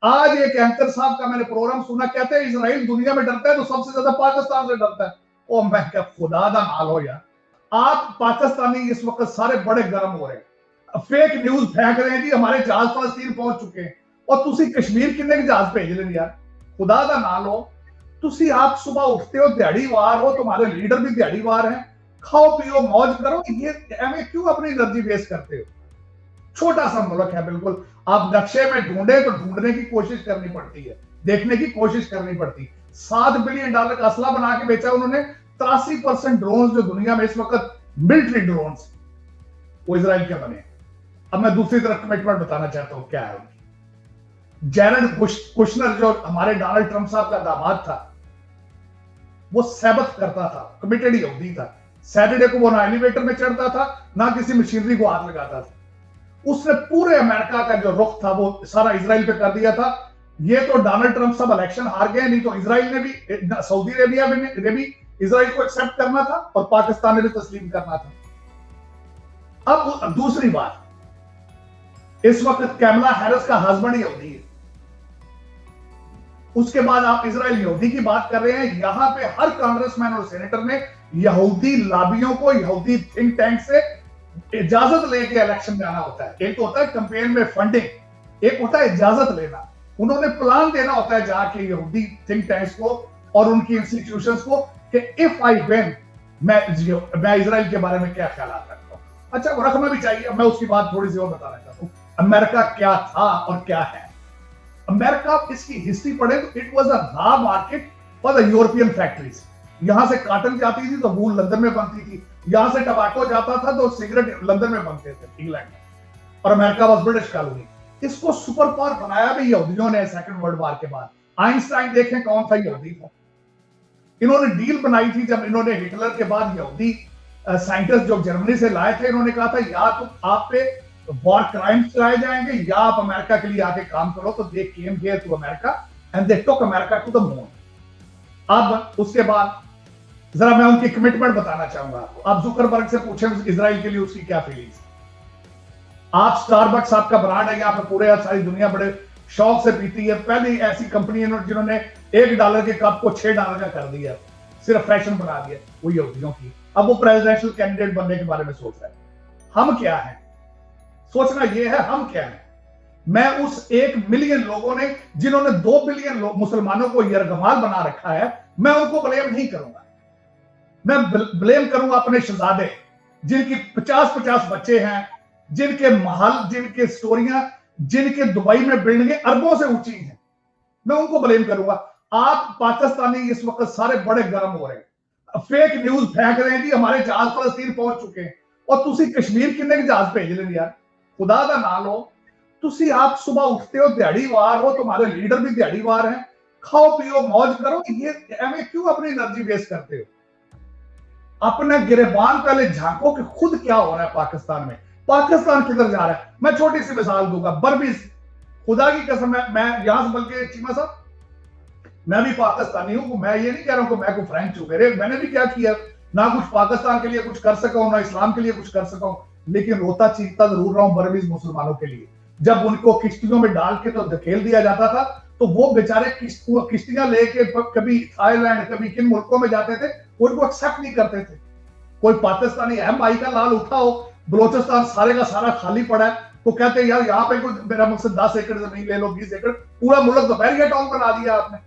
आज एक एंकर साहब का मैंने प्रोग्राम सुना, कहते हैं इजराइल दुनिया में डरता है तो सबसे ज्यादा पाकिस्तान से डरता है। ओ मैं क्या खुदा दा नाल हो यार, आप पाकिस्तानी इस वक्त सारे बड़े गर्म हो रहे हैं, फेक न्यूज फेंक रहे हैं जी हमारे जहाज फलस्तीन पहुंच चुके हैं, और तुसी कश्मीर किन्ने के जहाज भेज लें यार, खुदा दा नाल हो। तुसी आप सुबह उठते हो दिहाड़ीवार हो, तुम्हारे लीडर भी दिहाड़ीवार हैं, खाओ पियो मौज करो, ये एवं क्यों अपनी एनर्जी वेस्ट करते हो? छोटा सा मुल्क है बिल्कुल, आप नक्शे में ढूंढे तो ढूंढने की कोशिश करनी पड़ती है, देखने की कोशिश करनी पड़ती। $7 बिलियन का असला बना के बेचा उन्होंने। 83% ड्रोन जो दुनिया में इस वक्त मिलिट्री ड्रोन वो इजराइल के बने। अब मैं दूसरी तरफ कमिटमेंट बताना चाहता हूं क्या है उनकी। जैरेड कुशनर जो हमारे डोनाल्ड ट्रंप साहब का दामाद था, वो सैबत करता था, कमिटेड यहूदी था। सैटरडे को वो ना एलिवेटर में चढ़ता था, ना किसी मशीनरी को हाथ लगाता था। उसने पूरे अमेरिका का जो रुख था वो सारा इजराइल पे कर दिया था। ये तो डोनाल्ड ट्रंप सब इलेक्शन हार गए, नहीं तो इजराइल ने भी, सऊदी अरेबिया ने भी इजराइल को एक्सेप्ट करना था और पाकिस्तान ने भी तस्लीम करना था। अब दूसरी बात, इस वक्त कैमला हैरिस का हस्बैंड यहूदी है, उसके बाद आप इजराइल यहूदी की बात कर रहे हैं। यहां पे हर कांग्रेसमैन और सेनेटर ने यहूदी लाबियों को यहूदी थिंक टैंक से इजाजत लेके इलेक्शन में आना होता है। एक तो होता है कैंपेन में फंडिंग, एक होता है इजाजत लेना। उन्होंने प्लान देना होता है जाके यहूदी थिंक टैंक्स को और उनकी इंस्टीट्यूशंस को कि इफ आई विन, मैं इजराइल के बारे में क्या ख्याल रखता हूं। अच्छा, वो रखना भी चाहिए, मैं उसकी बात थोड़ी सी और बताना चाहता हूं। अमेरिका क्या था और क्या है। अमेरिका, इसकी हिस्ट्री पढ़े तो it was a raw market for the European factories. यहां से कॉटन जाती थी तो वूल लंदन में बनती थी, यहां से टबाको जाता था तो सिगरेट लंदन में बनते थे, इंग्लैंड में, और अमेरिका वाज ब्रिटिश कॉलोनी। इसको सुपर पावर बनाया भी यहूदियों ने सेकंड वर्ल्ड वॉर के बाद। आइंस्टाइन देखें कौन था, यहूदी था। इन्होंने डील बनाई थी जब इन्होंने हिटलर के बाद यहूदी साइंटिस्ट जो जर्मनी से लाए थे, इन्होंने कहा था या तो आप पे वॉर क्राइम्स चलाए जाएंगे या आप अमेरिका के लिए आके काम करो। तो they came here to America and they took America to the moon. अब उसके बाद जरा मैं उनकी कमिटमेंट बताना चाहूंगा आपको। आप जुकरबर्ग से पूछें इजराइल के लिए उसकी क्या फीलिंग्स। आप स्टारबक्स आपका ब्रांड है, यहाँ पे पूरे सारी दुनिया बड़े शौक से पीती है। पहली ऐसी कंपनी जिन्होंने $1 के कप को $6 का कर दिया, सिर्फ फैशन बना दिया, वो यहूदियों की। अब वो प्रेसिडेंशियल कैंडिडेट बनने के बारे में सोच रहा है। हम क्या है, सोचना ये है हम क्या है। मैं उस 1 मिलियन लोगों ने जिन्होंने 2 बिलियन मुसलमानों को यरगमाल बना रखा है, मैं उनको ब्लेम नहीं करूंगा। मैं ब्लेम करूंगा अपने शहजादे जिनकी 50-50 बच्चे हैं, जिनके महल, जिनके स्टोरियां, जिनके दुबई में बिल्डिंगें अरबों से ऊंची हैं, मैं उनको ब्लेम करूंगा। आप पाकिस्तानी इस वक्त सारे बड़े गर्म हो रहे हैं, फेक न्यूज फेंक रहे हैं जी हमारे जहाज फलस्तीन पहुंच चुके हैं, और तुसी कश्मीर किन्ने के जहाज भेज लें यार, खुदा दा नाल हो। तुसी आप सुबह उठते हो दिहाड़ीवार हो, तुम्हारे लीडर भी दिहाड़ीवार हैं, खाओ पियो मौज करो, ये एवं क्यों अपनी एनर्जी वेस्ट करते हो? अपना गिरेबान पहले झांको कि खुद क्या हो रहा है पाकिस्तान में, पाकिस्तान किधर जा रहा है। मैं छोटी सी मिसाल दूंगा, बर्बीज, खुदा की कसम, मैं यहां से, बल्कि चीमा साहब, मैं भी पाकिस्तानी हूं, मैं ये नहीं कह रहा हूं कि मैं कोई फ्रेंच हूं, मेरे मैंने भी क्या किया, ना कुछ पाकिस्तान के लिए कुछ कर सका हूं, ना इस्लाम के लिए कुछ कर सका हूं, लेकिन रोता चीखता जरूर रहा हूं बर्बीज मुसलमानों के लिए। जब उनको किश्तियों में डाल के तो धकेल दिया जाता था, तो वो बेचारे किश्तियां लेके कभी थाईलैंड, कभी किन मुल्कों में जाते थे, उनको एक्सेप्ट नहीं करते थे। कोई पाकिस्तानी अहम भाई का लाल उठा हो, बलोचिस्तान सारे का सारा खाली पड़ा है, तो कहते हैं यार यहाँ पे कोई, मेरा मुझसे 10 एकड़ जमीन ले लो, 20 एकड़, पूरा मुल्क दोपहरिया टाउन बना दिया आपने।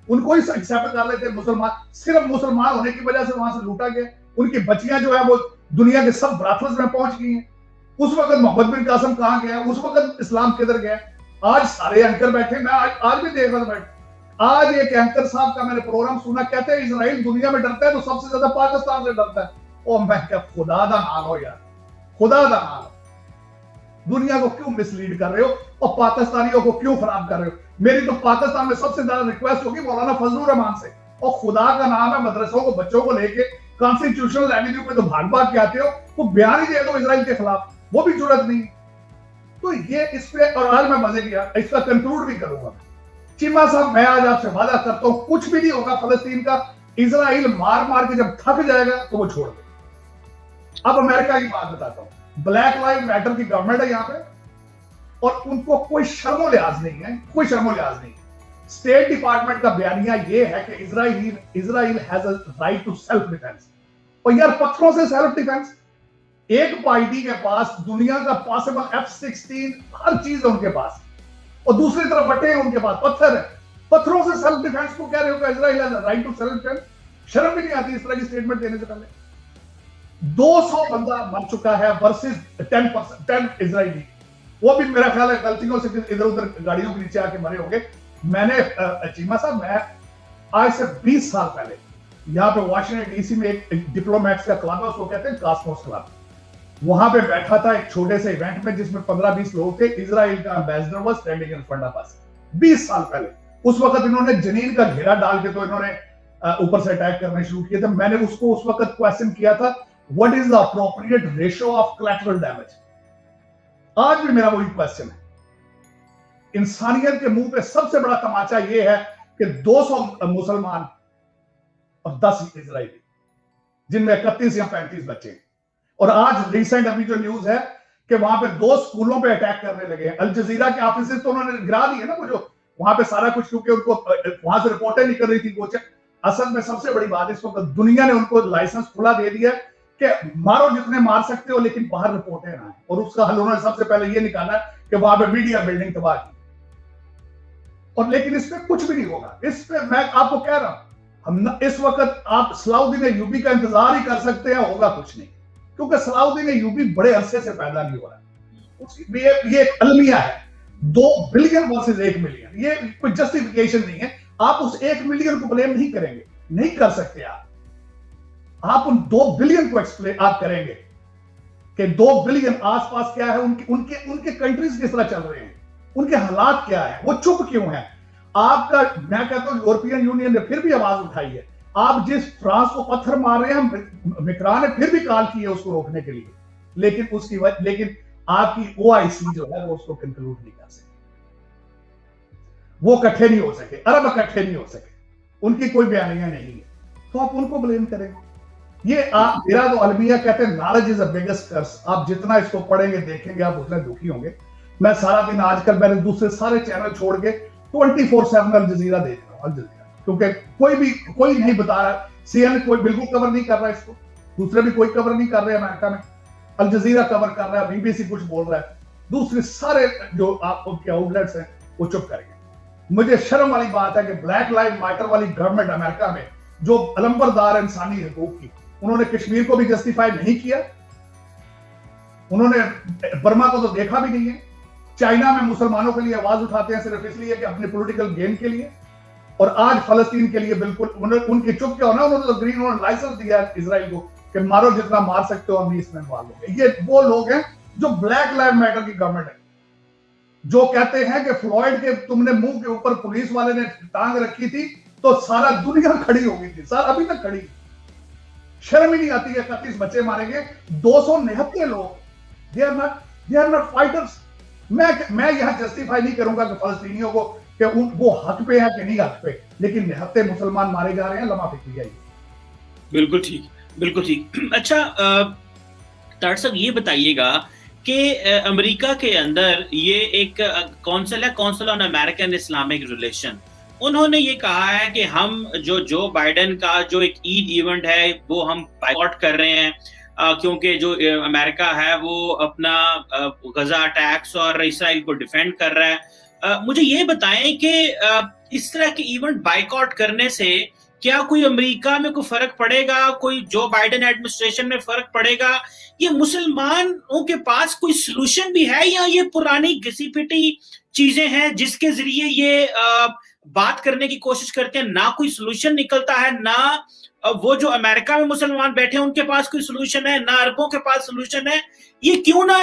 उनको ही एक्सेप्ट कर लेते मुसलमान, सिर्फ मुसलमान होने की वजह से वहां से लूटा गया। उनकी बच्चियां जो है वो दुनिया के सब ब्राथल्स में पहुंच गई हैं। उस वक्त मोहम्मद बिन कासिम कहां गया, उस वक्त इस्लाम किधर गया। आज सारे एंकर बैठे, मैं आज भी देख रहा था, आज एक एंकर साहब का मैंने प्रोग्राम सुना, कहते हैं इजराइल दुनिया में डरता है तो सबसे ज्यादा पाकिस्तान से डरता है। ओ मैं क्या खुदा दा नाल हो यार, खुदा दा नाल, दुनिया को क्यों मिसलीड कर रहे हो और पाकिस्तानियों को क्यों खराब कर रहे हो? मेरी तो पाकिस्तान में सबसे ज्यादा रिक्वेस्ट होगी मौलाना फजलुर रहमान से, और खुदा का नाम है, मदरसों को बच्चों को लेके कॉन्स्टिट्यूशनल एवेन्यू पे तो भाग भाग के आते हो, वो बयान ही दे दो इजराइल के खिलाफ, वो भी जरूरत नहीं। तो ये इस पे, और आज मैं मजे किया, इसका कंक्लूड भी करूंगा। चीमा साहब, मैं आज आपसे वादा करता हूं कुछ भी नहीं होगा फलस्तीन का। इजराइल मार मार के जब थक जाएगा तो वो छोड़ दे। अब अमेरिका की बात बताता हूं। ब्लैक लाइव मैटर की गवर्नमेंट है यहाँ पे, और उनको कोई शर्मो लिहाज नहीं है, कोई शर्मो लिहाज नहीं है। स्टेट डिपार्टमेंट का बयानिया यह है कि Israel has a right to self defence. और यार पत्थरों से सेल्फ डिफेंस, एक पार्टी के पास दुनिया का पॉसिबल F-16 हर चीज है उनके पास, और दूसरी तरफ बटे हैं उनके पास, पत्थर है। पत्थरों से सेल्फ डिफेंस को कह रहे हो कि Israel has a right to self defence? शर्म भी नहीं आती इस तरह की स्टेटमेंट देने से पहले। 200 बंदा मर चुका है वर्सेस 10 इजराइली, वो भी मेरा ख्याल है गलतियों से इधर उधर गाड़ियों के नीचे आके मरे होंगे। मैंने चीमा साहब, मैं आज से 20 साल पहले यहाँ पे वाशिंगटन डीसी में एक डिप्लोमैट्स का क्लब है, उसको कहते हैं कॉस्मोस क्लब। वहां पे बैठा था एक छोटे से इवेंट में जिसमें 15-20 लोग थे। इजराइल का ambassador was standing in front of us 20 साल पहले। उस वक्त इन्होंने जनीन का घेरा डाल के तो इन्होंने ऊपर से अटैक करने शुरू किए थे। मैंने उसको उस वक्त क्वेश्चन किया था, what is the appropriate ratio of collateral damage. आज भी मेरा वही क्वेश्चन है। इंसानियत के मुंह पे सबसे बड़ा तमाचा यह है कि 200 मुसलमान और 10 इजराइली, जिनमें 31 या 35 बच्चे। और आज रिसेंट अभी जो न्यूज है कि वहां पे 2 स्कूलों पे अटैक करने लगे हैं। अल जजीरा के ऑफिस तो उन्होंने गिरा दिए ना, वो जो वहां पे सारा कुछ, क्योंकि उनको वहां से रिपोर्टें नहीं कर रही थी वो। असल में सबसे बड़ी बात इस वक्त दुनिया ने उनको लाइसेंस खुला दे दिया कि मारो जितने मार सकते हो, लेकिन बाहर रिपोर्टें ना आए। और उसका हल उन्होंने सबसे पहले ये निकाला कि वहां पे मीडिया बिल्डिंग तबाह की। और लेकिन इस पे कुछ भी नहीं होगा। इस पे मैं आपको कह रहा हूं, हम इस वक्त आप सलाउद्दीन अय्यूबी का इंतजार ही कर सकते हैं, होगा कुछ नहीं। क्योंकि सलाउद्दीन अय्यूबी बड़े अरसे से पैदा नहीं हो रहा। ये एक अलमिया है, 2 बिलियन वर्सेस 1 मिलियन, ये कोई जस्टिफिकेशन नहीं है। आप उस 1 मिलियन को ब्लेम नहीं करेंगे, नहीं कर सकते आप उन 2 बिलियन को एक्सप्लेन आप करेंगे कि 2 बिलियन आसपास क्या है, उनके कंट्रीज किस तरह चल रहे हैं, उनके हालात क्या है, वो चुप क्यों है। आपका, मैं कहता हूं यूरोपियन यूनियन ने फिर भी आवाज उठाई है। आप जिस फ्रांस को पत्थर मार रहे हैं, मिक्रान ने फिर भी कॉल की है उसको रोकने के लिए, लेकिन आपकी OIC जो है वो उसको कंक्लूड नहीं कर सके, वो इकट्ठे नहीं हो सके, अरब इकट्ठे नहीं हो सके, उनकी कोई बयानियां नहीं है, तो आप उनको ब्लेम करेंगे। ये आप, मेरा तो अलमिया कहते हैं नॉलेज इज द बिगेस्ट कर्स। आप जितना इसको पढ़ेंगे देखेंगे आप उतना दुखी होंगे। मैं सारा दिन आजकल मैंने दूसरे सारे चैनल छोड़ के 24/7 अल जजीरा देख रहा हूं, अल जजीरा, क्योंकि कोई नहीं बता रहा। CNN कोई बिल्कुल कवर नहीं कर रहा इसको, दूसरे भी कोई कवर नहीं कर रहे अमेरिका में। अल जजीरा कवर कर रहा है, BBC कुछ बोल रहा है, दूसरे सारे जो आपके आउटलेट्स हैं वो चुप करेंगे। मुझे शर्म वाली बात है कि ब्लैक लाइव मैटर वाली गवर्नमेंट अमेरिका में जो अलंबरदार है इंसानी हकूक की, उन्होंने कश्मीर को भी जस्टिफाई नहीं किया, उन्होंने बर्मा को तो देखा भी नहीं है। चाइना में मुसलमानों के लिए आवाज उठाते हैं सिर्फ इसलिए कि अपने पॉलिटिकल गेन के लिए, और आज फलस्तीन के लिए बिल्कुल उनके चुप क्या होना। उन्होंने तो ग्रीन लाइसेंस दिया इजराइल को कि मारो जितना मार सकते हो, हम नहीं इसमें इन्वॉल्व होंगे। ये वो लोग हैं जो ब्लैक लाइव मैटर की गवर्नमेंट है, जो कहते हैं कि फ्लॉयड के तुमने मुंह के ऊपर पुलिस वाले ने टांग रखी थी तो सारा दुनिया खड़ी हो गई थी। सर अभी तक खड़ी, शर्म ही नहीं आती है। 31 बच्चे मारेंगे, 279 लोग, दे आर नॉट फाइटर्स। मैं यहां जस्टिफाई नहीं करूंगा कि फलस्तीनियों को कि वो हक पे है कि नहीं हक पे, लेकिन निहत्ते मुसलमान मारे जा रहे हैं, लम्हा फिक्री है। बिल्कुल ठीक, बिल्कुल ठीक। अच्छा तार साहब ये बताइएगा कि अमेरिका के अंदर ये एक काउंसिल है, council on American Islamic relation, उन्होंने ये कहा है कि हम जो बाइडेन का जो एक ईद इवेंट है वो हम बायकॉट कर रहे हैं, क्योंकि जो अमेरिका है वो अपना गजा अटैक्स और इसराइल को डिफेंड कर रहा है। मुझे ये बताएं कि इस तरह के इवेंट बायकॉट करने से क्या कोई अमेरिका में कोई फर्क पड़ेगा, कोई जो बाइडेन एडमिनिस्ट्रेशन में फर्क पड़ेगा? ये मुसलमानों के पास कोई सलूशन भी है या ये पुरानी घिसी पिटी चीजें हैं जिसके जरिए ये बात करने की कोशिश करते हैं, ना कोई सलूशन निकलता है, ना वो जो अमेरिका में मुसलमान बैठे हैं उनके पास कोई सलूशन है, ना अरबों के पास सलूशन है? ये क्यों ना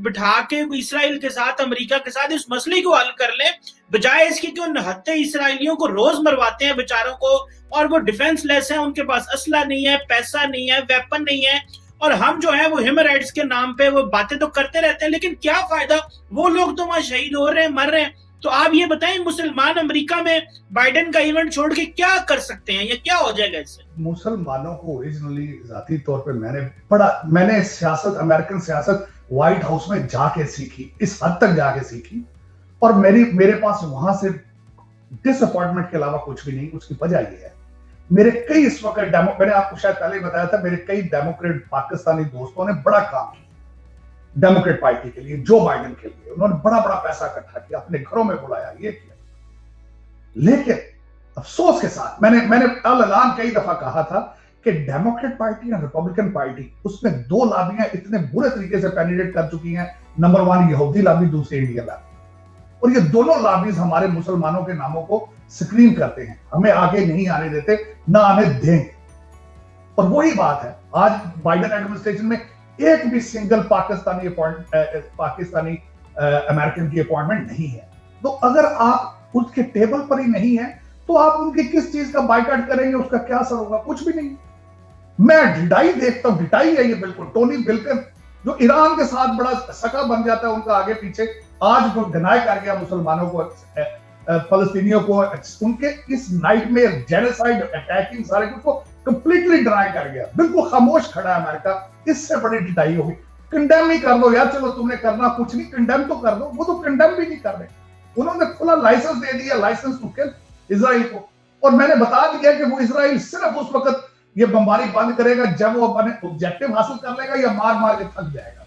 बिठा के इसराइल के साथ, अमेरिका के साथ इस मसले को हल कर ले, बजाय इसके कि उन 79 इसराइलियों को रोज मरवाते हैं बेचारों को, और वो डिफेंसलेस हैं, उनके पास असला नहीं है, पैसा नहीं है, वेपन नहीं है, और हम जो है वो ह्यूमन राइट्स के नाम पे वो बातें तो करते रहते हैं, लेकिन क्या फायदा? वो लोग तो वहां शहीद हो रहे हैं, मर रहे हैं। तो आप ये बताएं, मुसलमान अमेरिका में बाइडेन का इवेंट छोड़ के क्या कर सकते हैं, या क्या हो जाएगा इससे? मुसलमानों को ओरिजिनली जाती तौर पे मैंने सियासत, अमेरिकन सियासत व्हाइट हाउस में जाके सीखी, इस हद तक जाके सीखी। और मेरे पास वहां से डिसअपॉइंटमेंट के अलावा कुछ भी नहीं। उसकी वजह यह है, मेरे कई इस वक्त मैंने आपको शायद पहले ही बताया था, मेरे कई डेमोक्रेट पाकिस्तानी दोस्तों ने बड़ा काम किया डेमोक्रेट पार्टी के लिए, जो बाइडेन के लिए। उन्होंने बड़ा बड़ा पैसा इकट्ठा किया, अपने घरों में बुलाया, ये किया। लेकिन अफसोस के साथ मैंने अल-ऐलान कई दफा कहा था कि डेमोक्रेट पार्टी और रिपब्लिकन पार्टी, उसमें दो लाबियां इतने बुरे तरीके से पेनिट्रेट कर चुकी हैं। नंबर 1 यहूदी लाबी, दूसरी इंडिया लाबी। और ये दोनों लाबीज हमारे मुसलमानों के नामों को स्क्रीन करते हैं, हमें आगे नहीं आने देते, ना आने देंगे। और वही बात है, आज बाइडेन एडमिनिस्ट्रेशन में एक भी सिंगल पाकिस्तानी अमेरिकन की अपॉइंटमेंट नहीं है। तो अगर आप उसके टेबल पर ही नहीं है, तो आप उनकी किस चीज का बाइकआउट करेंगे, उसका क्या असर होगा? कुछ भी नहीं। मैं ढिटाई देखता हूं, ढिटाई है ये बिल्कुल। टोनी बिल्कुल जो ईरान के साथ बड़ा सका बन जाता है उनका आगे पीछे, आज वो डिनाई कर गया मुसलमानों को, फलस्तीनियों को, उनके इस नाइटमेयर जेनोसाइड अटैकिंग सारे कुछ को कंप्लीटली डिनाई कर गया। बिल्कुल खामोश खड़ा है अमेरिका। इससे बड़ी ढिटाई होगी। कंडेम ही कर दो यार, चलो तुमने करना कुछ नहीं, कंडेम तो कर दो। वो तो कंडेम भी नहीं कर रहे। उन्होंने खुला लाइसेंस दे दिया, लाइसेंस टू किल इजराइल को। और मैंने बता दिया कि वो इजराइल सिर्फ उस वक्त ये बमबारी बंद करेगा जब वो अपने ऑब्जेक्टिव हासिल कर लेगा या मार मार के थक जाएगा।